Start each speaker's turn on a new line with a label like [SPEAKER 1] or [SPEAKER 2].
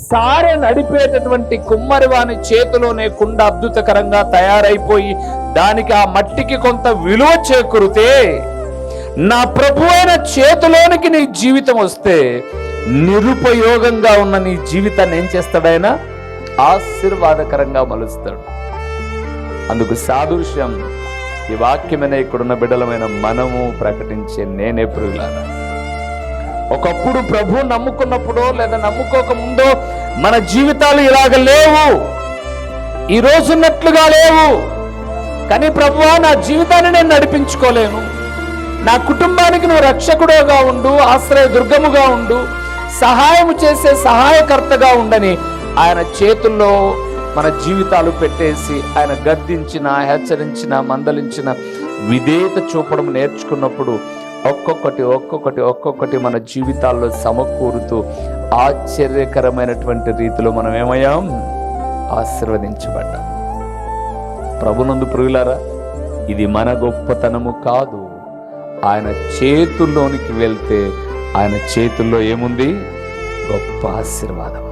[SPEAKER 1] సారె నడిపేటటువంటి కుమ్మరివాని చేతిలోనే కుండ అద్భుతకరంగా తయారైపోయి దానికి ఆ మట్టికి కొంత విలువ చేకూరితే, నా ప్రభు అయిన చేతిలోనికి నీ జీవితం వస్తే నిరుపయోగంగా ఉన్న నీ జీవితాన్ని ఏం చేస్తాడైనా? ఆశీర్వాదకరంగా మలుస్తాడు. అందుకు సాదృశ్యం ఈ వాక్యమైన ఇక్కడున్న బిడ్డలమైన మనము ప్రకటించే నేనే ప్రియులారా. ఒకప్పుడు ప్రభు నమ్ముకున్నప్పుడో లేదా నమ్ముకోక ముందో మన జీవితాలు ఇలాగ లేవు, ఈ రోజున్నట్లుగా లేవు. కానీ ప్రభువా, నా జీవితాన్ని నేను నడిపించుకోలేను, నా కుటుంబానికి నువ్వు రక్షకుడుగా ఉండు, ఆశ్రయ దుర్గముగా ఉండు, సహాయం చేసే సహాయకర్తగా ఉండని ఆయన చేతుల్లో మన జీవితాలు పెట్టేసి ఆయన గద్దించిన, హెచ్చరించిన, మందలించిన విధేయత చూపడం నేర్చుకున్నప్పుడు ఒక్కొక్కటి మన జీవితాల్లో సమకూరుతూ ఆశ్చర్యకరమైనటువంటి రీతిలో మనం ఏమయ్యాం? ఆశీర్వదించబడ్డాం. ప్రభునందు ప్రియులారా, ఇది మన గొప్పతనము కాదు. ఆయన చేతుల్లోనికి వెళ్తే ఆయన చేతుల్లో ఏముంది? గొప్ప ఆశీర్వాదం.